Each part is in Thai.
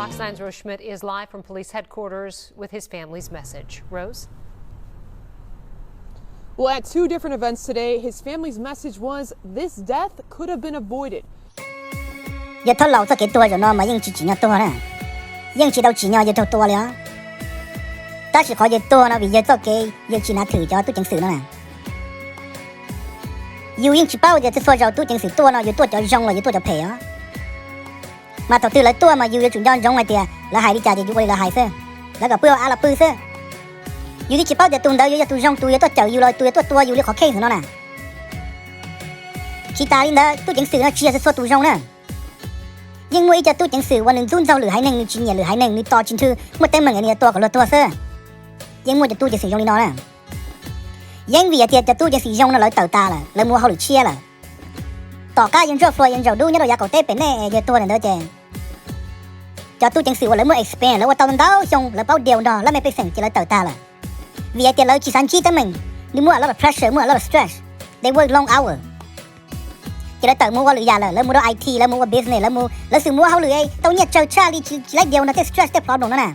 Fox 9's Rose Schmidt is live from police headquarters with his family's message. Rose? Well, at two different events today, his family's message was this death could have been avoided. Giờ thâu lẩu cho cái tua rồi nó mà chỉ nhau tua nè, chỉ đâu chỉ nhau giờ tua liền. Ta chỉ khó giờ tua nó vì giờ cho cái giờ chỉ nó thử cho tôi chẳng xử nó nè. Yêu chỉ bao giờ tôi so rồi tôi chẳng xử tua nó giờ tua cho rong là giờ tua cho phê á. Mà tao từ lấy tua mà yêu chủ nhân rong ngoài tiệt là hai đi trả thì yêu là hai xe,แล้วก็เพื่ออะไรปื้อxe. อยู่ที่จีบเป้าจะตุนเดียวจะตุนจงตุยตัวเจ้าอยู่เลยตุยตัวอยู่เลยขอเข่งเนาะน่ะชีตาลินเด้อตู้จังสื่อนะเชียร์จะสวดตุนจงน่ะยังมวยจะตู้จังสื่อวันหนึ่งจุนเจ้าหรือหายหนึ่งนี่จีเนี่ยหรือหายหนึ่งนี่ต่อจินทือเมื่อเต็มเหมือนกันเนี่ยตัวกับตัวเสื้อยังมวยจะตู้จังสื่อจงนี่เนาะน่ะยังวีจะตู้จังสื่อจงน่ะเลยเต่าตาล่ะเลยมัวเขาหรือเชียร์ล่ะต่อก้ายังเจ้าฟลอยยังเจ้าดูเนี่ยเราอยากเอาเต้เป็นแน่จะตัวเนี่ยเด้อเจจะตู้จังสื่อว่าเลยมัว expand แล้วว่าตอนเดาจงแล้วเป้าเดียวเนาะแล้วไม่ไปเสี่ยงจะเลยเต่าตาล่ะvì vậy là chỉ sản chi tới mình đi mua a lot of pressure mua a lot of stress they work long hour chỉ là tự mua qua lựa già là mua đó IT là mua business là mua là sự mua hao lựa ấy tao nhặt chờ Charlie chỉ lấy điều là cái stress cái problem đó nè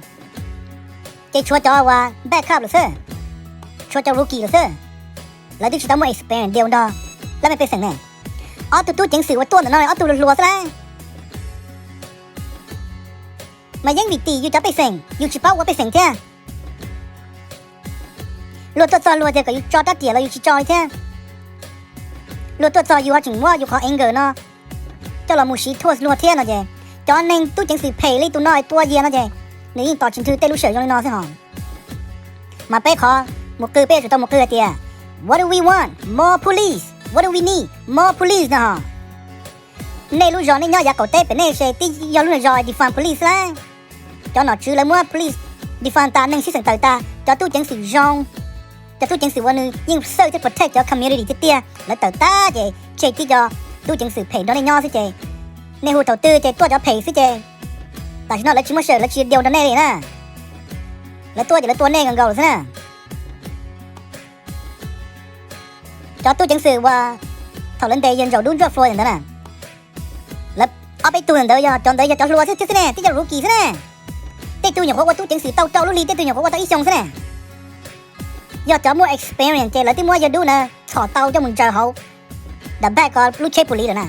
cái chúa cho qua backup là sao chúa cho rookie là sao là đứa chỉ tao mua expand điều đó là mày phải sẵn nè ở tụi chẳng sự qua tuần nó ở tụi lùa sao mà những vị tỷ yêu cho phải sẵn yêu chỉ bao qua phải sẵn thế lúaตัวจอจะก็อยู่จอตัดเดียวเราอยู่ที่จอยแท้ลวดตัวจออยู่ว่าถึงว่าอยู่ขอเองเกินเนาะเจ้าเรามูชีทั่วลวดเทียนเนาะเจจอหนึ่งตู้จังสีเพลย์ตัวน้อยตัวเย็นเนาะเจนี่ยิ่งต่อชินทือเต้ลูกเสือยังนอนสิหอมมาเป้ขอหมกเกลือเป้สุดตัวหมกเกลือเตีย What do we want more police What do we need more police นะฮะในลูกจอนี่ย่ออยากเกาเต้เป็นเน่เชที่ย่อลูกจอดีฟัน police ละจอหนอชื่อเลยมั่ว police ดีฟันตาหนึ่งที่สังเกตตาจอตู้จังสีจงจะตู้จังสือวันนึงยิ่งเซอร์จะ protect จะ community เตี้ยแล้วต่อตาเจเจที่จะตู้จังสือเพย์ในย่อสิเจในหูตัวตื้อเจตัวจะเพย์สิเจแต่ฉันแล้วชิมเสือแล้วชีเดียวนั่นเองนะแล้วตัวจะแล้วตัวเน่กันเก่าสินะจะตู้จังสือว่าถอดเล่นเดย์ยันจะดุนจะฟลอยอย่างนั้นน่ะแล้วเอาไปตู้นั่นเดียวจนเดียวจะรัวสิสิเนี่ยที่จะรู้กี่สิเนี่ยเต้ตู้อย่างว่าตู้จังสือเต่าลุลีเต้ตู้อย่างว่าตู้อีชงสิเนี่ยอยากจะมั่ว experience เจแล้วที่มั่วจะดูนะถอดเตาจะมึงเจอเขาดับแบกก็รู้เชฟปุรีแล้วนะ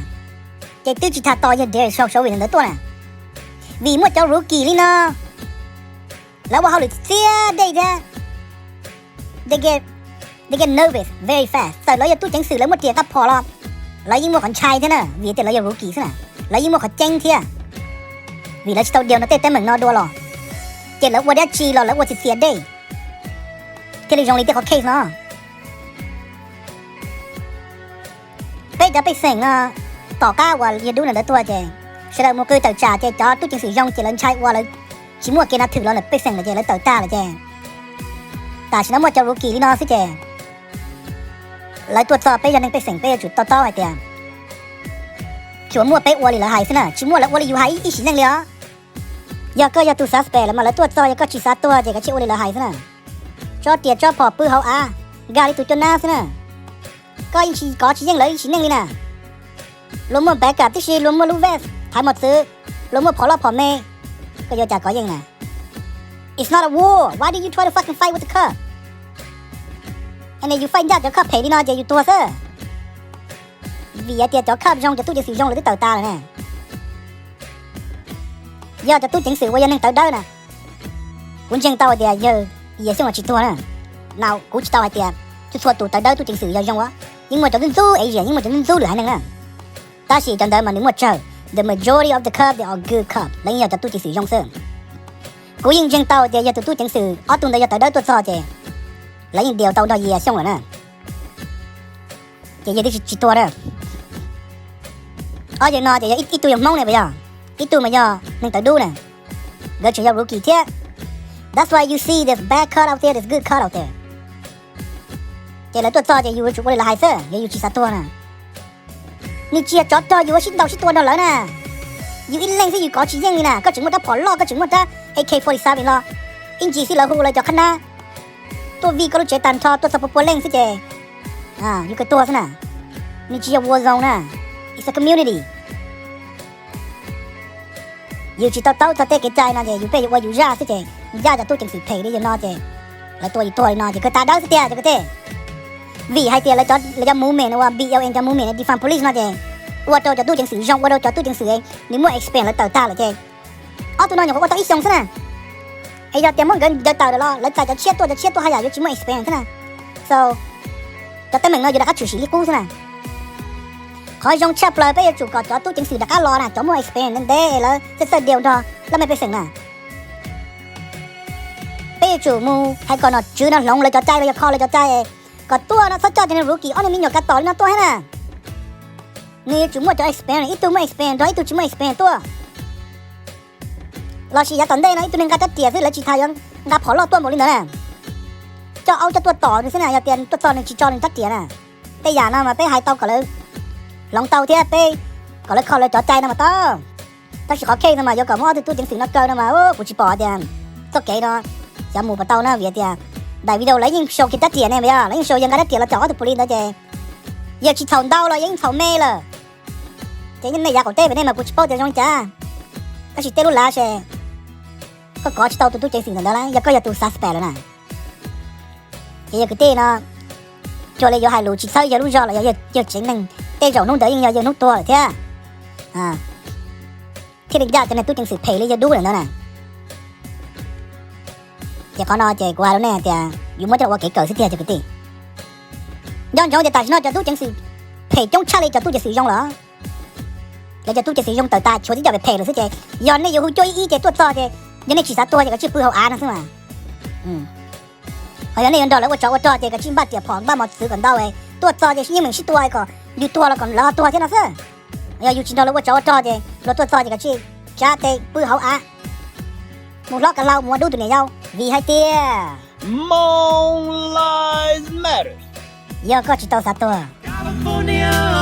เจตื้อจิตาต่อยังเดี๋ยวชอบอย่างนั้นตัวน่ะvìมั่วจะรู้กี่ลินะแล้วว่าเขาหรือเสียได้จ้ะ they get nervous very fast แต่เราจะตู้จังสื่อแล้วมั่วเจียก็พอแล้วแล้วยิ่งมั่วขันชัยเท่าน่ะvìแต่เราจะรู้กี่ซะน่ะแล้วยิ่งมั่วขันเจ้งเท่าvìเราจะตัวเดียวนะเต้เหมือนนอดัวหรอเจแล้วว่าได้ชีหรอแล้วว่าจะเสียได้ที่เราจงลีที่เขาเคสเนาะไปจะไปเสียงต่อก้าวว่าจะดูหน่อยตัวเจเสร็จแล้วมันก็ต่อจ่าเจจอตู้จังสีจงเจริญชัยว่าเลยชิมัวเกณฑ์ถือเราเลยไปเสียงเลยเจแล้วต่อตาเลยเจแต่ฉันว่าจะรู้กี่ที่นอสิเจแล้วตัวจอไปยันนึงไปเสียงไปจุดต่อไอเตียชัวมัวไปอวลีละหายสินะชิมัวแล้วอวลีอยู่หายอีสินั่งเลยอ่ะยาก็ยาตัวซัสเปรแล้วมาแล้วตัวจอยาก็ชีซัสตัวเจก็ชิอวลีละหายสินะจอเตียจอพอปื้อเขากาลิตุจนหน้าสินะก็ยิ่งชีก็ชียังเลยชีนั่งเลยนะลงมาแบกกับที่ชีลงมาลูเวสถ่ายหมดซื้อลงมาพอละพอเมย์ก็ยอจากก็ยังนะ It's not a war why did you try to fucking fight with the cop and then you find out จะขับเพย์ดีนอจะอยู่ตัวเซ่vìเตียจะขับจงจะตู้จะสีจงหรือที่เต่าตาเลยนะยอจะตู้จังสือว่ายังนั่งเต่าได้นะคุณจังเต่าเดียเยอะ也是我去做呢，那估计到还点，就说多大家都真是要用啊，因为这个做哎呀，因为这个做来呢，但是真的嘛，你莫找 ，the majority of the cup they are good cup，人家就都真是用上，古人真到的也都真是，我懂得要大家都做的，人家掉到到也上了呢，也都是去多的，而且呢，这一堆人忙呢不呀，一堆嘛呀，能到多呢，这只要如几天。That's why you see there's bad cut out there, there's good cut out there. 这来ตัวจอจะอยู่จุดบริลายเซ่ยังอยู่จีสัตตัวน่ะนี่เจียจอดจออยู่ว่าชิ้นดอกชิ้นตัวนั่นแหละน่ะอยู่อินเล่งที่อยู่ก่อชิ้นยังนี่น่ะก็ถึงว่าจะผ่อนล้อก็ถึงว่าจะ AK-47 นี่ล้ออินจีสิเราหูเลยจอขนาตัววีก็รู้เจตันทอตัวสปปเล่งสิเจอยู่กับตัวซะน่ะนี่เจีย war zone น่ะ it's a community อยู่จิตโตตัวเตะเกใจนะเจอยู่เป้ว่าอยู่ยาสิเจยาจะตู้จังสิเพได้ยังนอเจแล้วตัวนะเจก็ตาดาวสิเตะจะก็เตะวีให้เตะแล้วจะมูเมนว่าบีเอาเองจะมูเมนดีฟัน police นะเจว่าตัวจะตู้จังสิยองว่าตัวจะตู้จังสินี่มั่ว expand แล้วตาเลยเจเอาตัวนอนอย่างว่าตัวอีสองซะนะไอ้ยาเตะมันเกินเดินตาเลยล่ะแล้วจะเชียตัวให้อยู่จิมั่ว expand ซะนะ so จะเต็มเหมือนเราอยู่ดักชูชีลิกุ้งซะนะขอยังเชื่อเลยไปจุกจอตู้จังสีดักรอนะจอมัว experience นั่นเด้แล้วจะเดียวดอแล้วไม่ไปสิ่งน่ะไปจุมูให้ก่อนน่ะจื้อน่ะหลงเลยจอใจเลยคอเลยจอใจก็ตัวน่ะสัจจจะรู้กี่อ้อนมีหยกกระต่อน่ะตัวให้น่ะนี่จุมัวจอ experience อีตัวมัว experience ดอยตัวจุมัว experience ตัวเราชี้ยาตอนเด้นะอีตัวนึงก็จะเตี๋ยสิแล้วชี้ทายังงับขอรอตัวหมดเลยนะจะเอาจะตัวต่อนี่สินะอย่าเตียนตัวต่อนึงชี้จอนึงจัดเตี๋ยน่ะแต่อย่านะมาไปหายเตาก็เลยลองเตาเทียบไปก็เลยเข้าเลยจอใจนะมาต้อถ้าสิขอเคนะมาโยกับมอที่ตู้จังสิงนักเกินนะมาโอ้กูชิปอเดียนตัวเก๋เนาะอย่าหมู่ปะเตานะเวียเดียได้วิดีโอแล้วยิ่งโชว์กินตัดเตียเนี่ยไม่อ่ะแล้วยิ่งโชว์ยังกันตัดเตียแล้วจ่อตัวปุรินนะเจอย่าชิเท่าเดาเลยยิ่งเท่าเมย์เลยเจยังไม่อยากเอาเต้ไปเนี่ยมากูชิปอเดียงจ้าก็ชิเต้รู้แล้วเชก็ขอชิเท่าตู้จังสิงกันแล้วอย่าก็อย่าตู้ซัสเปร์แล้วนะอย่าคือเต้เนาะcho lấy vô hai lũ chỉ sau giờ lúc giờ là giờ chính mình tê rau nung đỡ nhưng giờ nung to rồi thế à khi định ra cho nên tôi chẳng sự thầy lấy giờ đu rồi nữa nè giờ con nó chơi qua đó nè thì dùng mới cho qua cái cờ xí cho cái gì do giờ tại nó cho tôi chẳng sự thầy trong cha lấy cho tôi chẳng sự dùng là cho tôi chẳng sử dụng tờ ta cho tôi về thầy rồi chứ giờ này giờ hụt chơi ý chơi tôi to chơi giờ này chỉ sát tôi thì cái chữ bự hậu á nữa mà hồi này đó là tôi cho cái chim bắt tiệp phỏng ba một thứ còn đâu ấy tôi cho cái nhưng mình chỉ tôi còn như tôi là còn lo tôi thế nào chứ giờ như chỉ đó là tôi cho cái lo tôi cho cái chim cha tê bự hậu á một lọ cả lau mua đu tụi này nhau vì hai tia More lives matter. giờ có chỉ tao sát tôi California